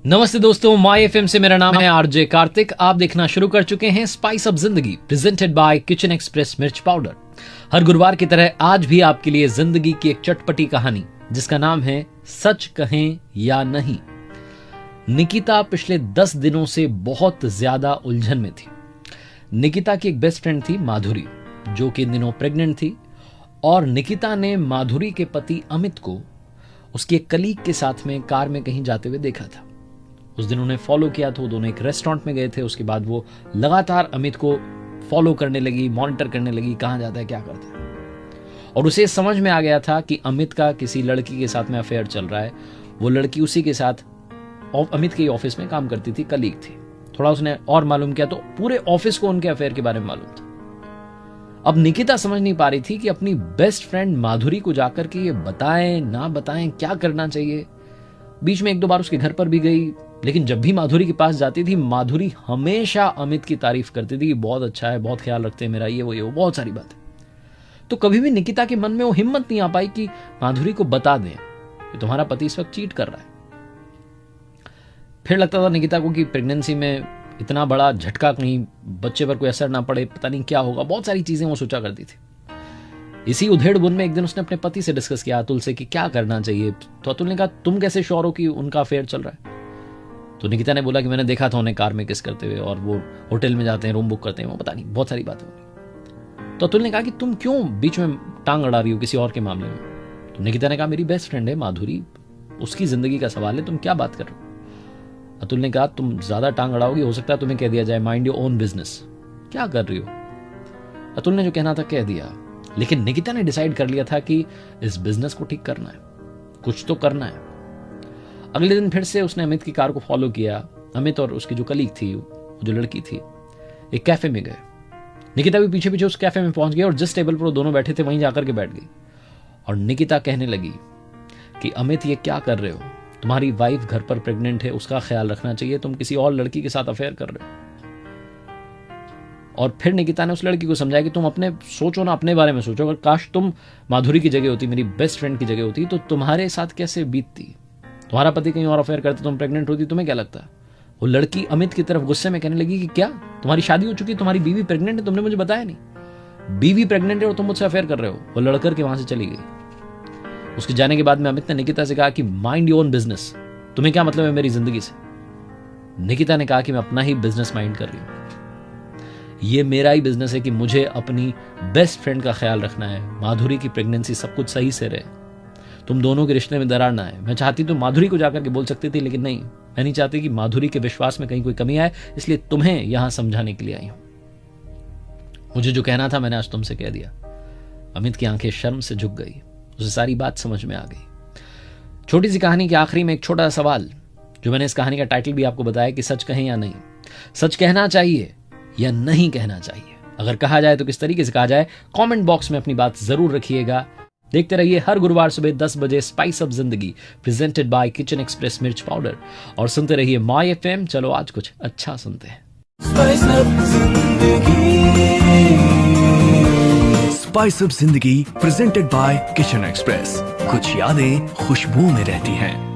नमस्ते दोस्तों, my FM से मेरा नाम है आरजे कार्तिक। आप देखना शुरू कर चुके हैं स्पाइस अप जिंदगी प्रेजेंटेड बाय किचन एक्सप्रेस मिर्च पाउडर। हर गुरुवार की तरह आज भी आपके लिए जिंदगी की एक चटपटी कहानी जिसका नाम है सच कहें या नहीं। निकिता पिछले 10 दिनों से बहुत ज्यादा उलझन में थी। निकिता की एक बेस्ट फ्रेंड थी माधुरी, जो कि इन दिनों प्रेग्नेंट थी, और निकिता ने माधुरी के पति अमित को उसके एक कलीग के साथ में कार में कहीं जाते हुए देखा था। उस दिन उन्हें फॉलो किया था, दोनों एक रेस्टोरेंट में गए थे। उसके बाद वो लगातार अमित को फॉलो करने लगी, मॉनिटर करने लगी, कहाँ जाता है, क्या करता है। और उसे समझ में आ गया था कि अमित का किसी लड़की के साथ में अफेयर चल रहा है। वो लड़की उसी के साथ अमित के ऑफिस में काम करती थी, कलीग थी। थोड़ा उसने और मालूम किया तो पूरे ऑफिस को उनके अफेयर के बारे में मालूम था। अब निकिता समझ नहीं पा रही थी कि अपनी बेस्ट फ्रेंड माधुरी को जाकर के ये बताएं ना बताएं, क्या करना चाहिए। बीच में 1-2 बार उसके घर पर भी गई, लेकिन जब भी माधुरी के पास जाती थी माधुरी हमेशा अमित की तारीफ करती थी कि बहुत अच्छा है, बहुत ख्याल रखते हैं मेरा, ये वो बहुत सारी बातें। तो कभी भी निकिता के मन में वो हिम्मत नहीं आ पाई कि माधुरी को बता दें कि तुम्हारा पति इस वक्त चीट कर रहा है। फिर लगता था निकिता को कि प्रेगनेंसी में इतना बड़ा झटका, कहीं बच्चे पर कोई असर ना पड़े, पता नहीं क्या होगा, बहुत सारी चीजें वो सोचा करती थी। इसी उधेड़-बुन में एक दिन उसने अपने पति से डिस्कस किया, अतुल से, कि क्या करना चाहिए। तो अतुल ने कहा, तुम कैसे श्योर हो कि उनका अफेयर चल रहा है। तो निकिता ने बोला कि मैंने देखा था उन्हें कार में किस करते हुए, और वो होटल में जाते हैं, रूम बुक करते हैं, वो पता नहीं, बहुत सारी बातें होंगी। तो अतुल ने कहा कि तुम क्यों बीच में टांग अड़ा रही हो किसी और के मामले में। तो निकिता ने कहा, मेरी बेस्ट फ्रेंड है माधुरी, उसकी जिंदगी का सवाल है, तुम क्या बात कर रहे हो। अतुल ने कहा, तुम ज्यादा टांग अड़ाओगी, हो सकता है तुम्हें कह दिया जाए माइंड योर ओन बिजनेस, क्या कर रही हो। अतुल ने जो कहना था कह दिया, लेकिन निकिता ने डिसाइड कर लिया था कि इस बिजनेस को ठीक करना है, कुछ तो करना है। अगले दिन फिर से उसने अमित की कार को फॉलो किया। अमित और उसकी जो कलीग थी, जो लड़की थी, एक कैफे में गए। निकिता भी पीछे पीछे उस कैफे में पहुंच गई और जिस टेबल पर वो दोनों बैठे थे वहीं जाकर के बैठ गई। और निकिता कहने लगी कि अमित, ये क्या कर रहे हो, तुम्हारी वाइफ घर पर प्रेग्नेंट है, उसका ख्याल रखना चाहिए, तुम किसी और लड़की के साथ अफेयर कर रहे हो। और फिर निकिता ने उस लड़की को समझाया कि तुम अपने सोचो ना, अपने बारे में सोचो। अगर काश तुम माधुरी की जगह होती, मेरी बेस्ट फ्रेंड की जगह होती, तो तुम्हारे साथ कैसे बीतती। तुम्हारा पति कहीं और अफेयर करता, तुम प्रेग्नेंट होती, तुम्हें क्या लगता। वो लड़की अमित की तरफ गुस्से में कहने लगी कि क्या, तुम्हारी शादी हो चुकी, तुम्हारी बीवी प्रेग्नेंट है, तुमने मुझे बताया नहीं। बीवी प्रेग्नेंट है और तुम मुझसे अफेयर कर रहे हो। वो लड़कर के वहां से चली गई। उसके जाने के बाद में अमित ने निकिता से कहा कि माइंड योर ओन बिजनेस, तुम्हें क्या मतलब है मेरी जिंदगी से। निकिता ने कहा कि मैं अपना ही बिजनेस माइंड कर रही हूं, ये मेरा ही बिजनेस है कि मुझे अपनी बेस्ट फ्रेंड का ख्याल रखना है। माधुरी की प्रेगनेंसी सब कुछ सही से रहे, तुम दोनों के रिश्ते में दरार ना आए। मैं चाहती तो माधुरी को जाकर के बोल सकती थी, लेकिन नहीं, मैं नहीं चाहती कि माधुरी के विश्वास में कहीं कोई कमी आए, इसलिए तुम्हें यहां समझाने के लिए आई हूं। मुझे जो कहना था मैंने आज तुमसे कह दिया। अमित की आंखें शर्म से झुक गई, उसे सारी बात समझ में आ गई। छोटी सी कहानी के आखिरी में एक छोटा सवाल, जो मैंने इस कहानी का टाइटल भी आपको बताया कि सच कहें या नहीं। सच कहना चाहिए या नहीं कहना चाहिए। अगर कहा जाए तो किस तरीके से कहा जाए, कमेंट बॉक्स में अपनी बात जरूर रखिएगा। देखते रहिए हर गुरुवार सुबह 10 बजे स्पाइस अप जिंदगी प्रेजेंटेड बाय किचन एक्सप्रेस मिर्च पाउडर, और सुनते रहिए माय एफएम। चलो आज कुछ अच्छा सुनते हैं। स्पाइस अप जिंदगी प्रेजेंटेड बाय किचन एक्सप्रेस। कुछ यादें खुशबू में रहती हैं।